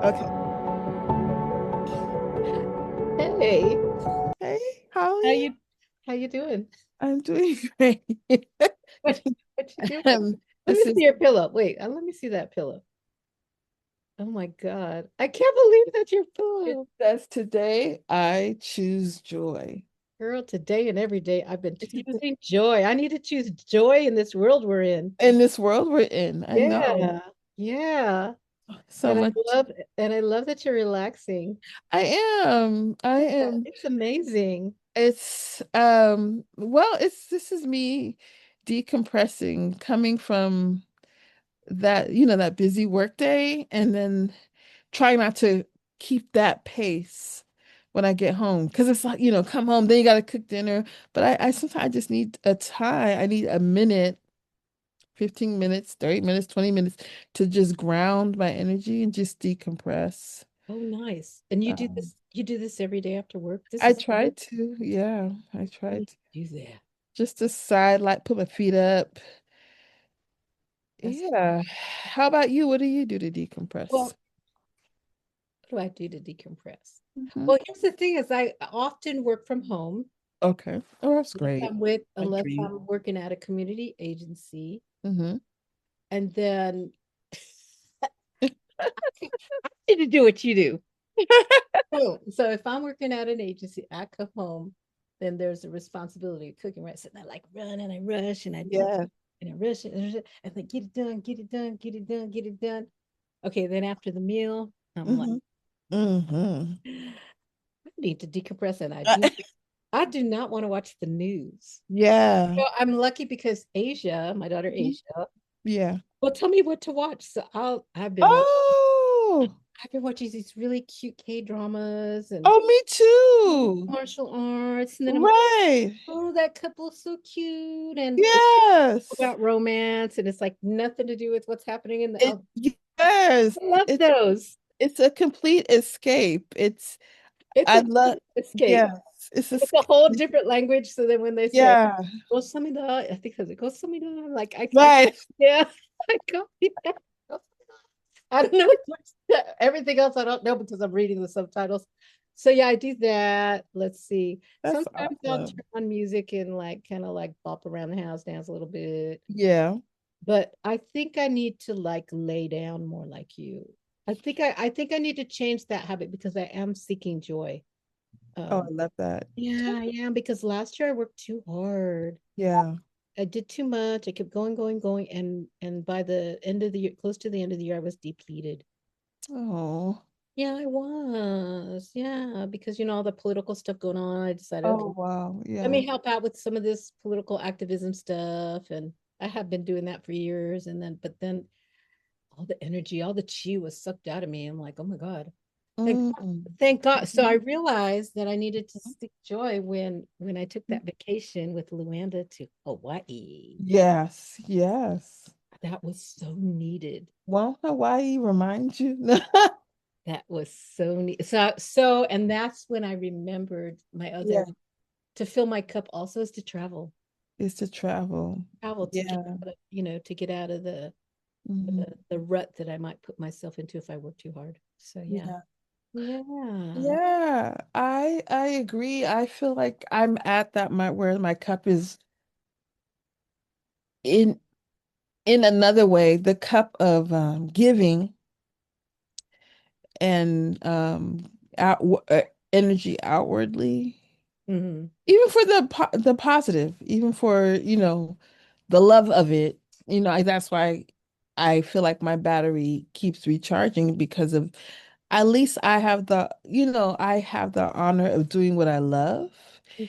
Okay. Hey, Hey, how are how you? you how you doing? I'm doing great. What you doing? Let This me is see your pillow. Wait, let me see that pillow. Oh my God. I can't believe that's your it pillow. says today I choose joy. Girl, today and every day I've been choosing joy. I need to choose joy in this world we're in. In this world we're in, I know Yeah. Yeah. so And I much. love and I love that you're relaxing. I am. I Yeah, am. it's amazing. It's well, it's this is me decompressing, coming from that, that busy work day, and then try not to keep that pace when I get home. Because it's like, come home, then you got to cook dinner. But I sometimes just need a time. I need a minute, 15 minutes, 30 minutes, 20 minutes to just ground my energy and just decompress. Oh, nice. And Um, you do this every day after work? This I is tried to, yeah, I I need tried to. to do that. Just decide, like, put my feet up. That's Yeah. How about you? What do you do to decompress? well, what do I do to decompress? Hmm. Well, here's the thing is I often work from home Okay. Oh, that's great. A unless dream. I'm working at a community agency. Hmm. And then I need to do what you do. So if I'm working at an agency, I come home, then there's a responsibility of cooking, right? So I like run and I rush and I do Yeah. and I rush and then get it done, get it done, get it done, get it done. Okay, then after the meal, I'm like, Hmm. Hmm. I need to decompress and I do not want to watch the news. Yeah. So I'm lucky because Asia, my daughter Mhm. Asia, Yeah. will tell me what to watch. So Oh, I've been watching these really cute K dramas and oh, me too. martial arts, and then I'm like, Right. oh, that couple's so cute, and it's Yes. about romance, and it's like nothing to do with what's happening in the. Yes. I love It's those. it's a complete escape. It's I a love, escape. yes. It's a It's a whole different language. So then when they say yeah. "Gosamida," I think it "Gosamida," I'm like I Right. yeah, I go yeah. I don't know everything else. I don't know because I'm reading the subtitles. So yeah, I do that. Let's see. That's Sometimes I'll turn awesome. on music and like kind of like bop around the house, dance a little bit. Yeah. But I think I need to like lay down more like you. I think I need to change that habit because I am seeking joy. Oh, I Um, love that. yeah, I am because last year I worked too hard. Yeah. I did too much. I kept going, going, going, and by the end of the year, close to the end of the year, I was depleted. Oh. Yeah, I was. Yeah, because all the political stuff going on, I decided, okay, Oh, wow. let Yeah. me help out with some of this political activism stuff. And I have been doing that for years. But then all the energy, all the chi was sucked out of me. I'm like, oh my God. Thank God. Mm. Thank God. So I Mhm. realized that I needed to seek joy when I took that vacation with Luanda to Hawaii. Yes. Yes. That was so needed. Won't Hawaii remind you? That was so neat. So, and that's when I remembered my Yeah, other to fill my cup also is to travel. is to travel. Travel to get Yeah. to get out of Hmm. the rut that I might put myself into if I work too hard. So yeah. Yeah. Yeah. Yeah. I agree. I feel like I'm at that my where my cup is in in another way, the cup of giving and out energy outwardly. Hmm. Even for the positive, even for, the love of it, that's why I feel like my battery keeps recharging because of at least I have the honor of doing what I love,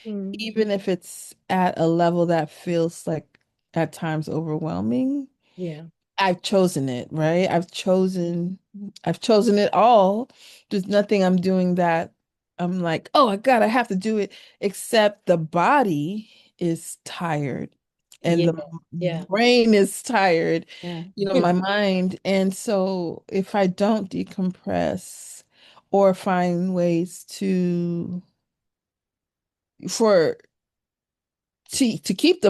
Hmm. even if it's at a level that feels like at times overwhelming. Yeah. I've chosen it, right? I've chosen it all. There's nothing I'm doing that I'm like, oh my God, I have to do it, except the body is tired and Yeah. the Yeah. brain is tired, Yeah. my mind. And so if I don't decompress or find ways for to keep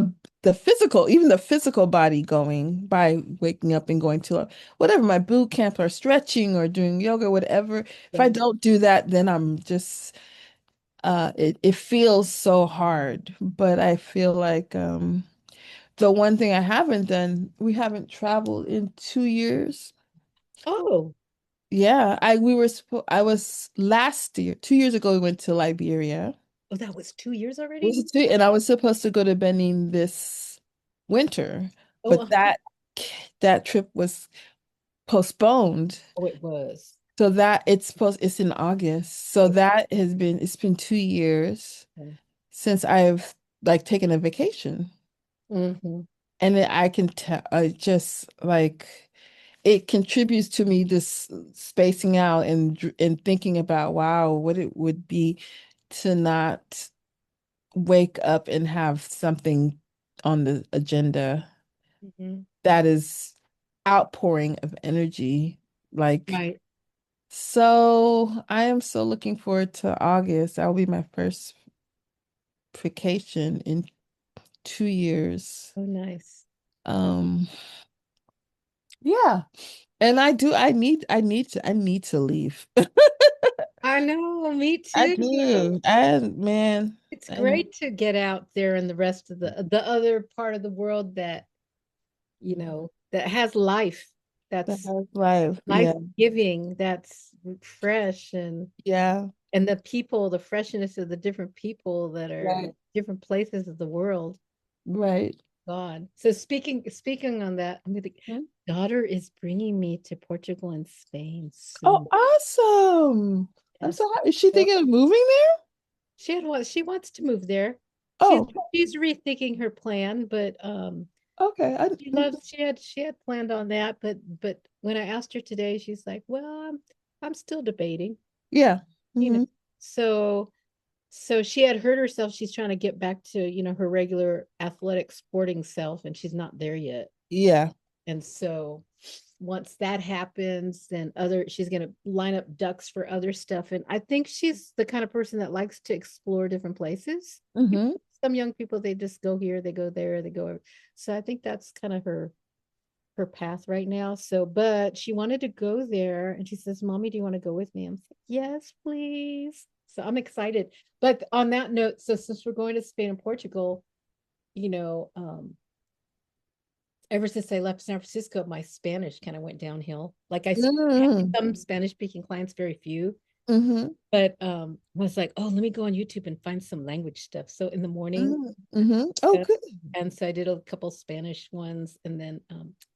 the physical, even the physical body going by waking up and going to whatever my boot camp or stretching or doing yoga, whatever. If I Yeah. don't do that, then I'm just it feels so hard. But I feel like the one thing I haven't done, we haven't traveled in 2 years. Oh, Yeah, I was last year, 2 years ago, we went to Liberia. oh, that was 2 years Was already. it two? And I was supposed to go to Benin this winter, Oh, but that trip was postponed. oh, it was. So that it's in August. So that it's been 2 years Okay. since I've like taken a vacation. Hmm. And then I can tell I just like it contributes to me this spacing out and thinking about wow, what it would be to not wake up and have something on the agenda Hmm. that is outpouring of energy. Like, Right. so I am so looking forward to August. That will be my first vacation in 2 years. Oh, nice. Um, yeah. And I need to leave. I know, me I too. do. And man, It's I great to get out there in the rest of the other part of the world that, that has life, that that's has life. life Yeah. giving, that's fresh Yeah. and the people, the freshness of the different people that are in Right. different places of the world. Right. God. So speaking on that, I mean, the Hmm? daughter is bringing me to Portugal and Spain Oh, soon. awesome. I'm Yes. so happy. Is she So thinking of moving there? she wants to move there. She's Oh, she's rethinking her plan, but okay. she had planned on that, but when I asked her today, she's like, "Well, I'm still debating." Yeah. You know. Hmm. So she had hurt herself. She's trying to get back to, her regular athletic sporting self, and she's not there yet. Yeah. And so once that happens, then she's going to line up ducks for other stuff. And I think she's the kind of person that likes to explore different places. Hmm. Some young people, they just go here, they go there, they go. So I think that's kind of her path right now. So, but she wanted to go there and she says, "Mommy, do you want to go with me?" I'm like, "Yes, please." So I'm excited. But on that note, so since we're going to Spain and Portugal, you know, ever since I left San Francisco, my Spanish kind of went downhill. Like I have Hmm. some Spanish speaking clients, very few, Hmm. but I was like, oh, let me go on YouTube and find some language stuff. So in the morning, Hmm. Oh, uh, good. and so I did a couple Spanish ones, and then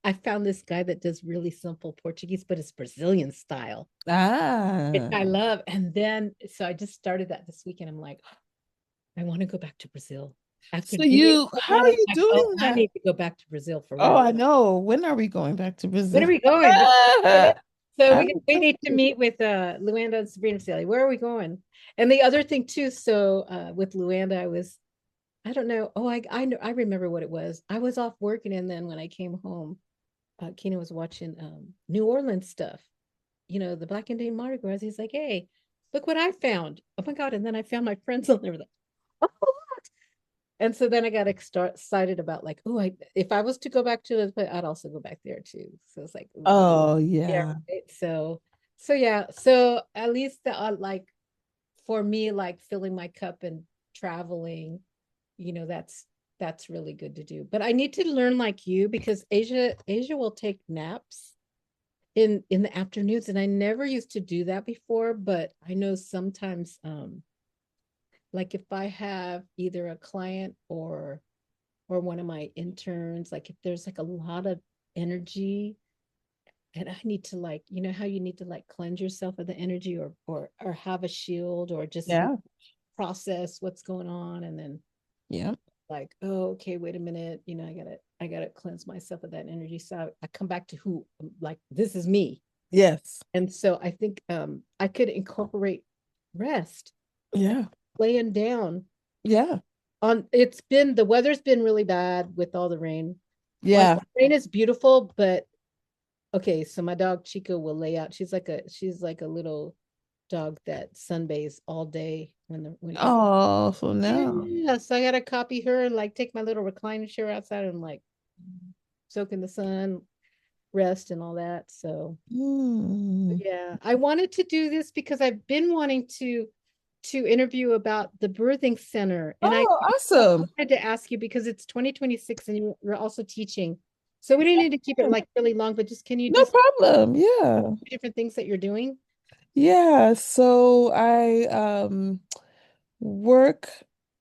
I found this guy that does really simple Portuguese, but it's Brazilian style, which Ah. I love. And then so I just started that this weekend. I'm like, I want to go back to Brazil. After So being so how are long, I'm you like, oh, doing I that? need to go back to Brazil for Oh, real. I know. When are we going back to When are Brazil? we going? Just so I'm we need to excited. meet with Luanda and Sabrina Sally. Where are we going? And the other thing too, so with Luanda, I don't know. Oh, I know, I remember what it was. I was off working, and then when I came home, Keenan was watching New Orleans stuff. The Black Indian Mardi Gras. He's like, "Hey, look what I found! Oh my god!" And then I found my friends on there. Like, oh, and so then I got excited about like, oh, if I was to go back to this, but I'd also go back there too. So it's like, ooh, Oh, yeah, yeah. right. So yeah, so at least like for me, like filling my cup and traveling, that's really good to do. But I need to learn like you because Asia will take naps in the afternoons, and I never used to do that before, but I know sometimes like if I have either a client or one of my interns, like if there's like a lot of energy and I need to like, how you need to like cleanse yourself of the energy or have a shield or just Yeah. process what's going on and then Yeah. like, oh, okay, wait a minute, I gotta cleanse myself of that energy. So I come back to who like this is me. Yes. And so I think I could incorporate rest, Yeah. laying down Yeah. the weather's been really bad with all the rain. Like Yeah. rain is beautiful, but okay, so my dog Chico will lay out. She's like a little dog that sunbathes all day. when he's Oh, so now. yeah. So I gotta copy her and like take my little recliner chair outside and like soak in the sun, rest and all that. So Hmm. yeah, I wanted to do this because I've been wanting to interview about the birthing center, and Oh, I awesome. wanted to ask you because it's 2026 and you're also teaching, so we didn't need to keep it Yeah. like really long, but just can you No just problem. Yeah. different things that you're doing? Yeah. So I work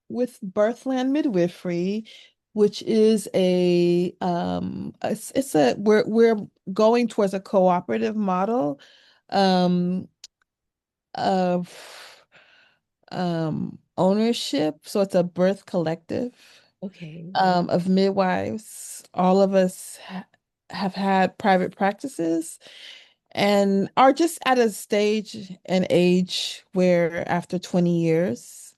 with Birthland Midwifery, which is it's a we're going towards a cooperative model um of ownership. So it's a birth collective Okay. of midwives. All of us have had private practices and are just at a stage and age where after 20 years,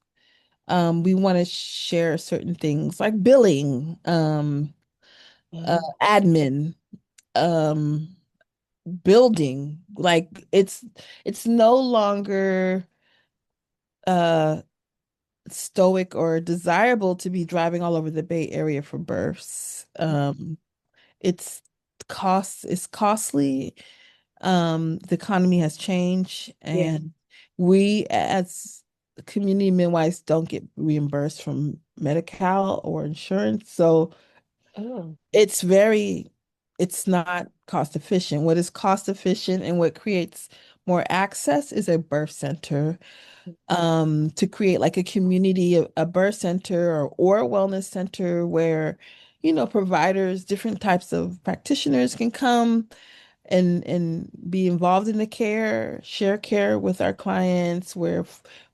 we want to share certain things like billing, admin, um, building. Like it's no longer uh stoic or desirable to be driving all over the Bay Area for births. It's it's costly. The economy has changed, Yeah. and we as community midwives don't get reimbursed from Medi-Cal or insurance. So Oh. it's very, it's not cost efficient. What is cost efficient and what creates more access is a birth center, to create like a community, a birth center or a wellness center where, providers, different types of practitioners can come and be involved in the care, share care with our clients, where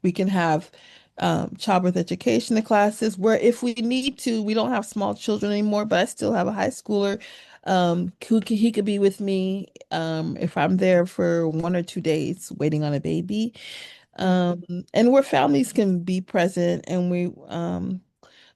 we can have childbirth education classes, where if we need to, we don't have small children anymore, but I still have a high schooler he could be with me if I'm there for 1 or 2 days waiting on a baby. Oh, Um, and where families can be present and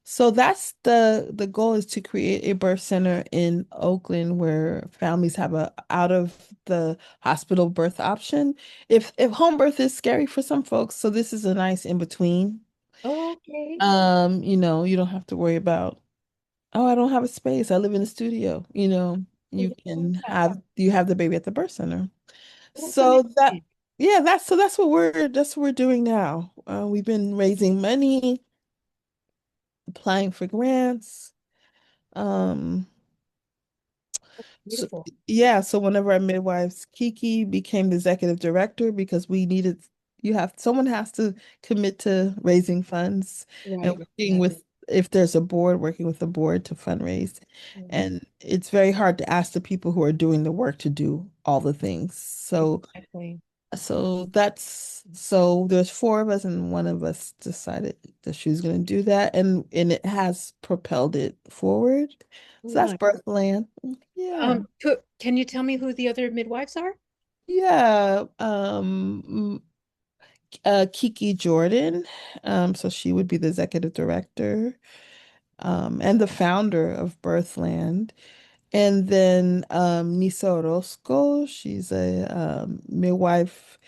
so that's the goal is to create a birth center in Oakland where families have a out of the hospital birth option. If home birth is scary for some folks, so this is a nice in between. okay. You don't have to worry about, oh, I don't have a space. I live in a studio. You have the baby at the birth center. That's So that amazing. yeah, that's what we're doing now. We've been raising money, applying for grants. Um, So Beautiful. yeah, so one of our midwives, Kiki, became the executive director because we needed someone has to commit to raising funds and Right. working Right. with if there's a board, working with the board to fundraise. Mhm. And it's very hard to ask the people who are doing the work to do all the things. Exactly. So there's four of us and one of us decided that she was going to do that and it has propelled it forward. So that's Nice. Birthland. Yeah. Can you tell me who the other midwives are? Yeah. Kiki Jordan. So she would be the executive director, and the founder of Birthland. And then Nisa Orozco, she's a midwife,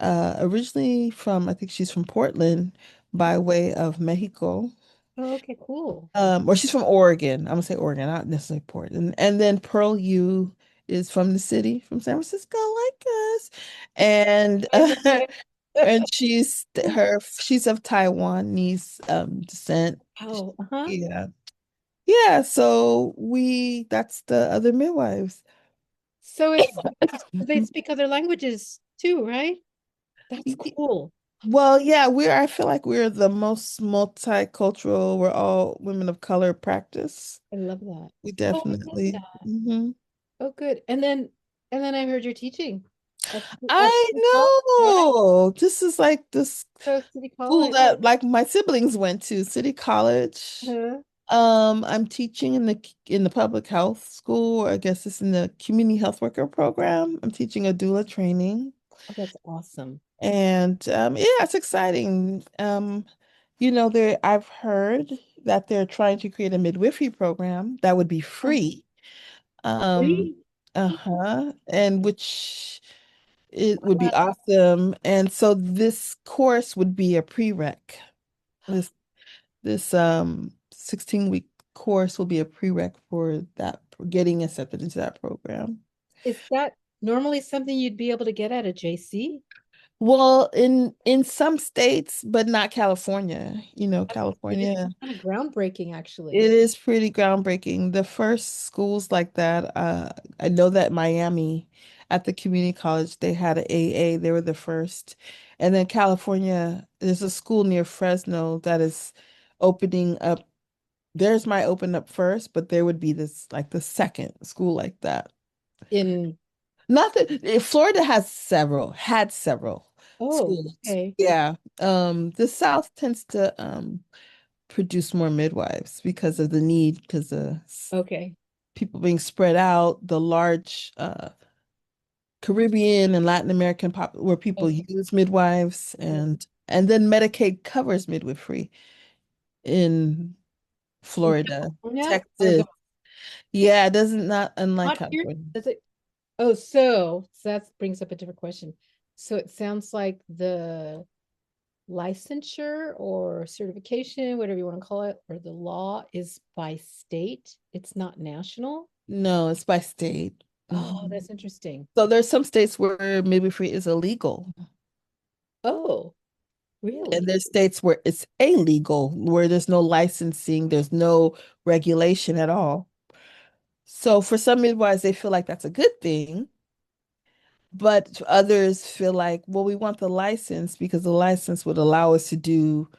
originally from, I think she's from Portland by way of Mexico. Oh, okay, cool. Or she's from Oregon. I'm gonna say Oregon, not necessarily Portland. And then Pearl Yu is from the city, from San Francisco, like us. And Guys are good. and she's of Taiwanese descent. Oh, uh-huh. Yeah. Yeah, so we that's the other midwives. So they speak other languages too, right? That's cool. Well, yeah, I feel like we're the most multicultural. We're all women of color practice. I love that. We Oh, I love definitely. that. Mhm. Oh, good. And then I heard you're teaching at I City College, right? know. This is like this So City school College. that like my siblings went to, City College. Uh-huh. I'm teaching in the public health school. I guess it's in the community health worker program. I'm teaching a doula training. Oh, that's awesome. And yeah, it's exciting. I've heard that they're trying to create a midwifery program that would be Oh, free. Um, free. uh-huh. And which It would be awesome. And so this course would be a prereq. This this 16-week course will be a prereq for that, for getting accepted into that program. Is that normally something you'd be able to get at a JC? Well, in some states, but not California. It is California, kind of groundbreaking, it actually. is pretty groundbreaking. The first schools like that, I know that Miami at the community college, they had an AA. They were the first. And then California, there's a school near Fresno that is opening up. Theirs might open up first, but there would be this like the second school like that. In Not that Florida had several Oh, schools. okay. Yeah. The South tends to produce more midwives because of the need, because of Okay. people being spread out, the large Caribbean and Latin American pop where people Okay. use midwives, Okay. and then Medicaid covers midwifery in In Florida, California or Texas. Yeah, it doesn't, not unlike not here? California. Does it? Oh, so that brings up a different question. So it sounds like the licensure or certification, whatever you want to call it, or the law is by state. It's not national. No, it's by state. Oh, Mhm. that's interesting. So there's some states where midwifery is illegal, Oh, and really? there's states where it's illegal, where there's no licensing, there's no regulation at all. So for some midwives, they feel like that's a good thing, but others feel like, well, we want the license because the license would allow us to do,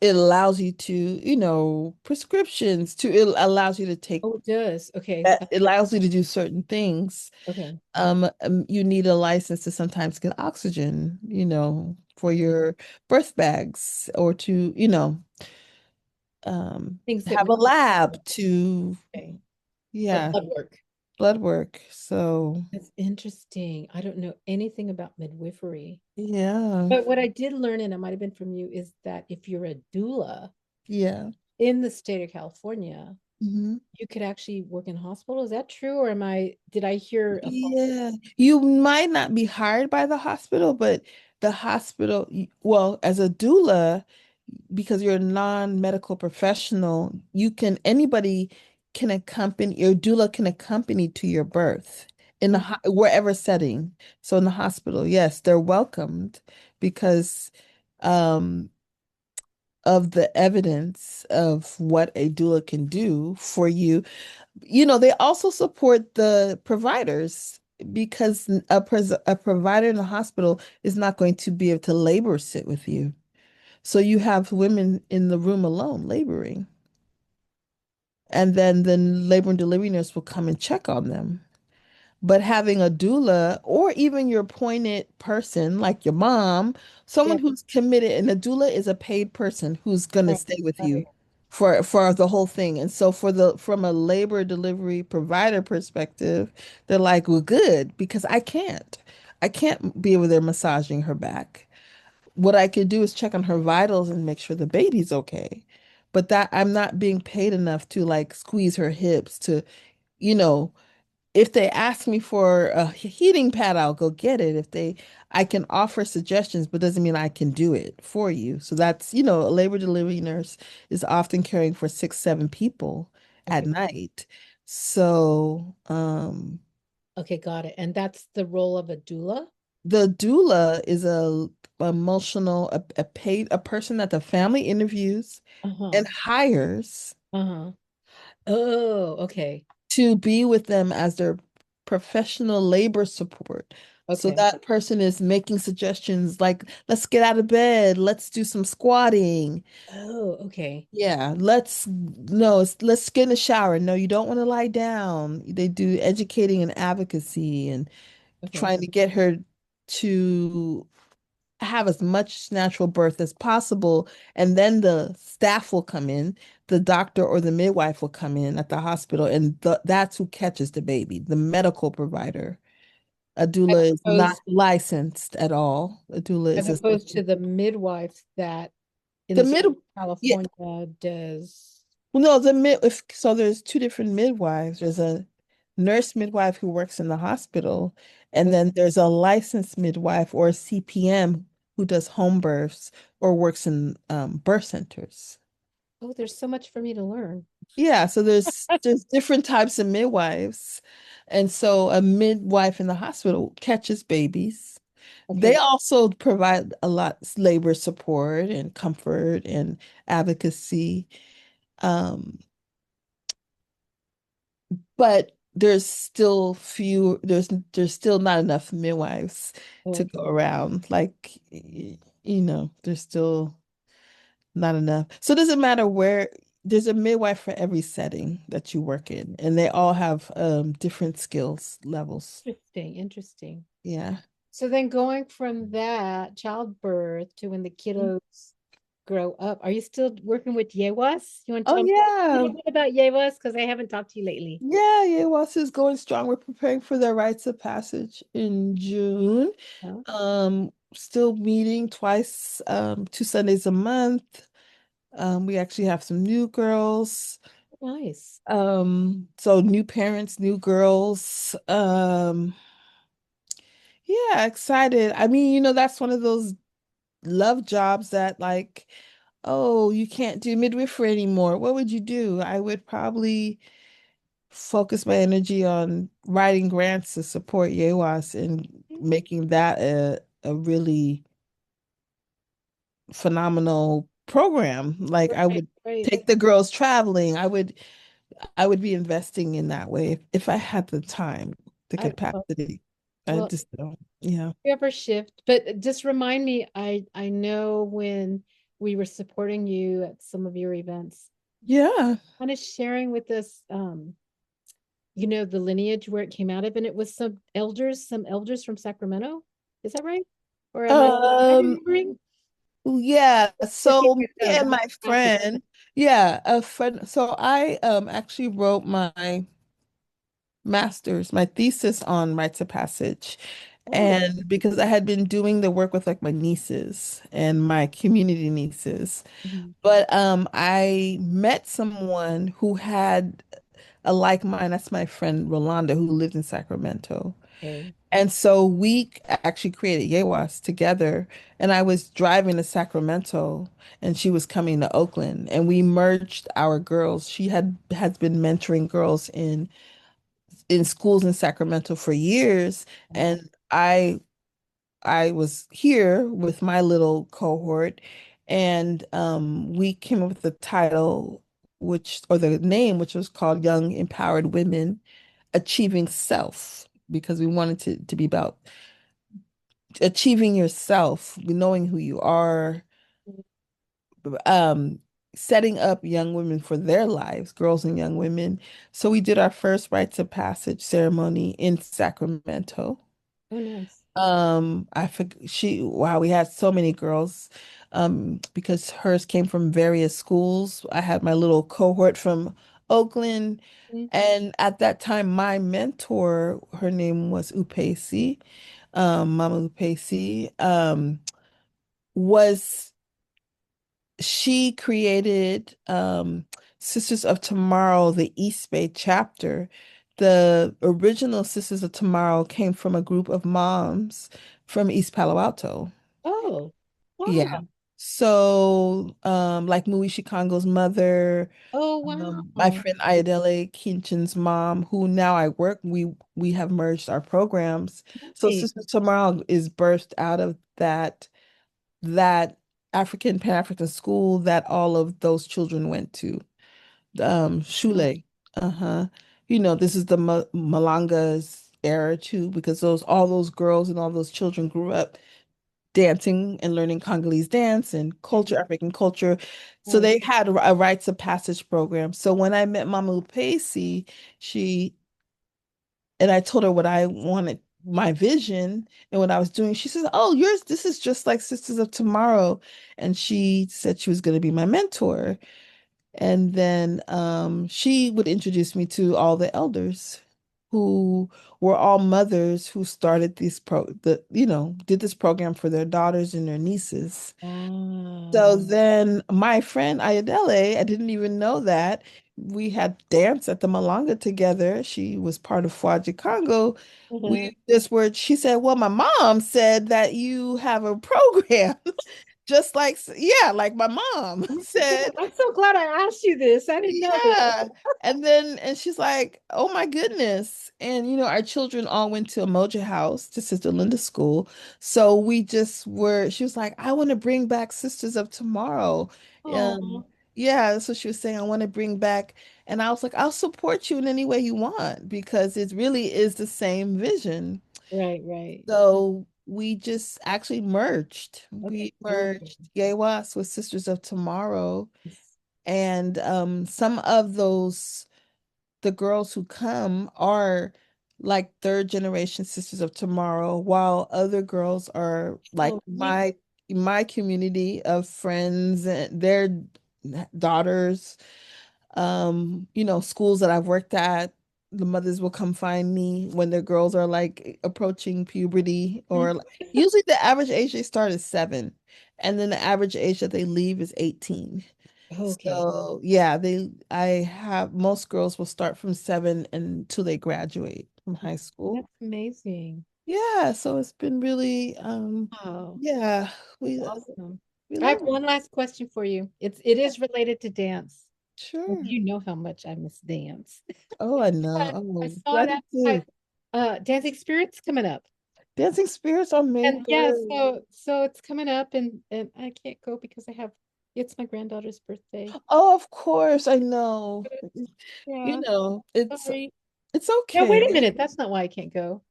it allows you to, prescriptions to, it allows you to take, Oh, it does. Okay. it allows you to do certain things. Okay. You need a license to sometimes get oxygen, for Okay. your birth bags, or to, Things that have make a lab to, okay. The yeah, blood work. blood work. So, That's interesting. I don't know anything about midwifery. yeah, But what I did learn, and it might have been from you, is that if you're a doula yeah. in the state of California, Mhm. you could actually work in hospital. Is that true? Or did I hear a false? Yeah, you might not be hired by the hospital, but the hospital, well, as a doula, because you're a non-medical professional, anybody can accompany, your doula can accompany to your birth in the wherever setting. So in the hospital, yes, they're welcomed because um, of the evidence of what a doula can do for you. They also support the providers because a provider in the hospital is not going to be able to labor sit with you. So you have women in the room alone laboring. And then the labor and delivery nurse will come and check on them. But having a doula or even your appointed person like your mom, Yeah. someone who's committed, and a doula is a paid person who's going to Right. stay with you Right. for the whole thing. And so from a labor delivery provider perspective, they're like, well, good, because I can't. I can't be over there massaging her back. What I could do is check on her vitals and make sure the baby's okay. But that I'm not being paid enough to like squeeze her hips to, you know, if they ask me for a heating pad, I'll go get it. I can offer suggestions, but doesn't mean I can do it for you. So that's, a labor delivery nurse is often caring for 6, 7 people at Okay. night. So, Okay, got it. And that's the role of a doula? the doula is a emotional, a person that the family interviews Uh-huh. and hires Uh-huh. Oh, okay. to be with them as their professional labor support. So Okay. that person is making suggestions like, let's get out of bed, let's do some squatting. Oh, okay. Yeah, let's no, let's get in the shower. No, you don't want to lie down. They do educating and advocacy and Okay. trying to get her to have as much natural birth as possible. And then the staff will come in, the doctor or the midwife will come in at the hospital, and that's who catches the baby, the medical provider. A As doula is not opposed licensed at all. A doula as is a opposed to the midwife that in the the state mid of yeah, California does. well, no, the mid if so there's two different midwives. There's a nurse midwife who works in the hospital, and Oh, then there's a licensed midwife or a CPM who does home births or works in birth centers. oh, there's so much for me to learn. Yeah, so there's different types of midwives. And so a midwife in the hospital catches babies. They Okay. also provide a lot labor support and comfort and advocacy. Um, but there's still not enough midwives to Okay. go around. Like, there's still not enough. So it doesn't matter where there's a midwife for every setting that you work in, and they all have different skills levels. Interesting. Interesting. Yeah. So then going from that childbirth to when the kiddos grow up, are you still working with Yewas? You want to Oh tell me a yeah. little bit about Yewas? Because I haven't talked to you lately. Yeah, Yewas is going strong. We're preparing for their rites of passage in June. Huh? Still meeting twice, 2 Sundays a month. We actually have some new girls. Nice. So new parents, new girls. Yeah, excited. I mean, that's one of those love jobs that like, oh, you can't do midwifery anymore. What would you do? I would probably focus my energy on writing grants to support YEWAS and making that a really phenomenal program. Like I Right, would right. take the girls traveling. I would be investing in that way if I had the time, the Well, capacity. I well, just don't. Yeah. if you ever shift, but just remind me, I know when we were supporting you at some of your events, Yeah. kind of sharing with us the lineage where it came out of, and it was some elders from Sacramento. Is that right? Or am I Um, remembering? yeah. If you So me could and my pass it. friend, yeah, a friend. So I actually wrote my master's, my thesis on rites of passage. Oh, And because I had been doing the work with like my nieces and my community nieces, mhm, but I met someone who had a like mind. That's my friend Rolanda who lived in Sacramento. okay. And so we actually created Yewas together. And I was driving to Sacramento and she was coming to Oakland and we merged our girls. She has been mentoring girls in schools in Sacramento for years. Wow. And I was here with my little cohort and we came up with the title or the name which was called Young Empowered Women Achieving Self because we wanted to be about achieving yourself, knowing who you are, um, setting up young women for their lives, girls and young women. So we did our first rites of passage ceremony in Sacramento. Oh, nice. I forgot wow, we had so many girls, because hers came from various schools. I had my little cohort from Oakland, Mhm. and at that time, my mentor, her name was Upesi, Mama Upesi, was she created Sisters of Tomorrow, the East Bay chapter. The original Sisters of Tomorrow came from a group of moms from East Palo Alto. Oh, Yeah. wow. So, like Muishi Kongo's mother, Oh, my wow. friend Ayodele Kinchin's mom, who now I work, we have merged our programs. So Nice. Sisters of Tomorrow is birthed out of that African Pan-African school that all of those children went to. Shule. Uh-huh. This is the Malanga's era too, because all those girls and all those children grew up dancing and learning Congolese dance and culture, African culture. So Nice. they had a rites of passage program. So when I met Mama Upesi, she and I told her what I wanted, my vision and what I was doing. She says, "Oh, this is just like Sisters of Tomorrow." And she said she was going to be my mentor. And then she would introduce me to all the elders who were all mothers who started did this program for their daughters and their nieces. So Wow. then my friend Ayodele, I didn't even know that. we had dance at the Malanga together. She was part of Fwaji Congo. Mhm. We just were, she said, well, my mom said that you have a program. Just like, yeah, like my mom Oh my God, said, I'm so glad I asked you this. I didn't know this. yeah. And she's like, oh my goodness. And, our children all went to Umoja House, to Sister Linda's school. So we just were, she was like, I want to bring back Sisters of Tomorrow. Um, Oh, yeah. So she was saying, I want to bring back, and I was like, I'll support you in any way you want because it really is the same vision. right, right. So we just actually merged. Okay, We cool. merged Yewas with Sisters of Tomorrow. Yes. And some of the girls who come are like third generation Sisters of Tomorrow, while other girls are like Oh, neat. my community of friends and their daughters. Schools that I've worked at, the mothers will come find me when their girls are like approaching puberty, or usually the average age they start is 7, and then the average age that they leave is 18. Okay. So yeah, I have most girls will start from 7 until they graduate from high school. That's amazing. Yeah, so it's been really Oh, yeah, we awesome. we I have love it. one last question for you. It Yeah, is related to dance. And sure. you know how much I miss dance. Oh, I know. I Oh, saw I it do advertised. too. Dancing Spirits coming up. Dancing Spirits on May And yeah, 3rd. so it's coming up and I can't go because it's my granddaughter's birthday. Oh, of course, I know. Yeah, It's sorry. No, wait a okay. minute. That's not why I can't go.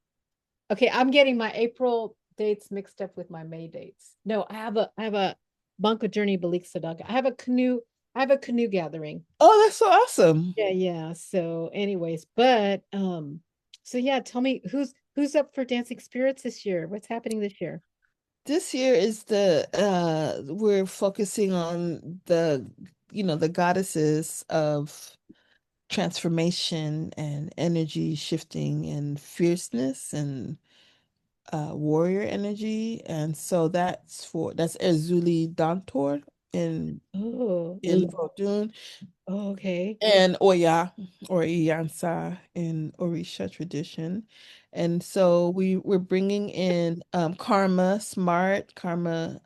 Okay, I'm getting my April dates mixed up with my May dates. No, I have a Banco Journey Balik Sadaga. I have a canoe gathering. Oh, that's so awesome. Yeah, yeah. So anyways, but so yeah, tell me who's up for Dancing Spirits this year? What's happening this year? This year is we're focusing on the goddesses of transformation and energy shifting and fierceness and warrior energy. And so that's Erzuli Dantor in Oh, in Vodun, oh, okay. and Oya or Iyansa in Orisha tradition. And so we're bringing in Karma Smart. Karma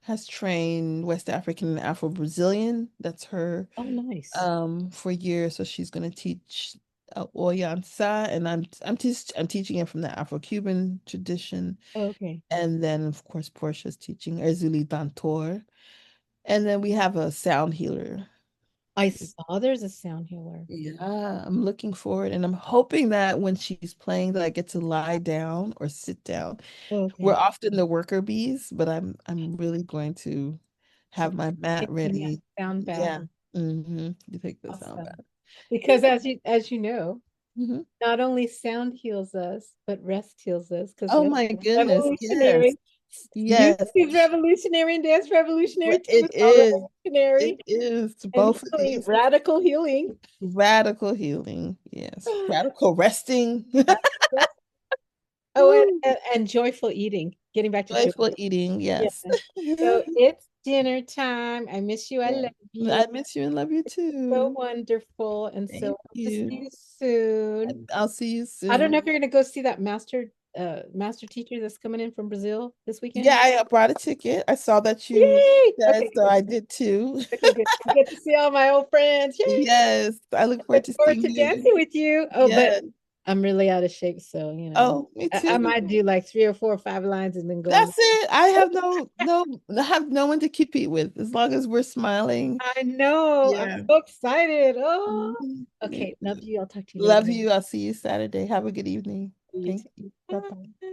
has trained West African and Afro-Brazilian. That's her Oh, nice. for years. So she's going to teach Oyansa, and I'm teaching it from the Afro-Cuban tradition. Oh, okay. And then of course Portia's teaching Erzuli Dantor. And then we have a sound healer. I saw there's a sound healer. Yeah, I'm looking forward, and I'm hoping that when she's playing that I get to lie down or sit down. Oh, We're okay. often the worker bees, but I'm really going to To have my mat taking that ready. sound bath. Yeah. You take the sound Awesome. back. Because Yeah. as you know, hmm not only sound heals us, but rest heals us because Oh rest my is goodness. Yes. revolutionary. Music Yes. is revolutionary and dance revolutionary too. It It's all is. It revolutionary is and both of healing, these. radical healing. Radical healing. Yes. Radical resting. Rest. Oh, Woo. and joyful eating. Getting back to joy. Joyful eating. Yeah. Yes. So it's dinner time. I miss you. I Yeah. love you. I miss you and love you So too. wonderful. And so Thank hope to see you. you soon. I'll see you I don't soon. know if you're gonna go see that master teacher that's coming in from Brazil this weekend. Yeah, I brought a ticket. I saw that you Yay! said, Okay, so good. I did too. Okay, good. I get to see all my old friends. Yay! Yes, I look Look forward to forward seeing to you. dancing with you. Oh, but Yes. I'm really out of shape, so Oh, me I too. might do like 3 or 4 or 5 lines and then go on. That's it. I have I have no one to compete with as long as we're smiling. I know. I'm Yeah. so excited. Oh, Me okay. Love too. you. I'll talk to you later. Love you. I'll see you Saturday. Have a good evening. You Thank too. you. Bye Bye. bye.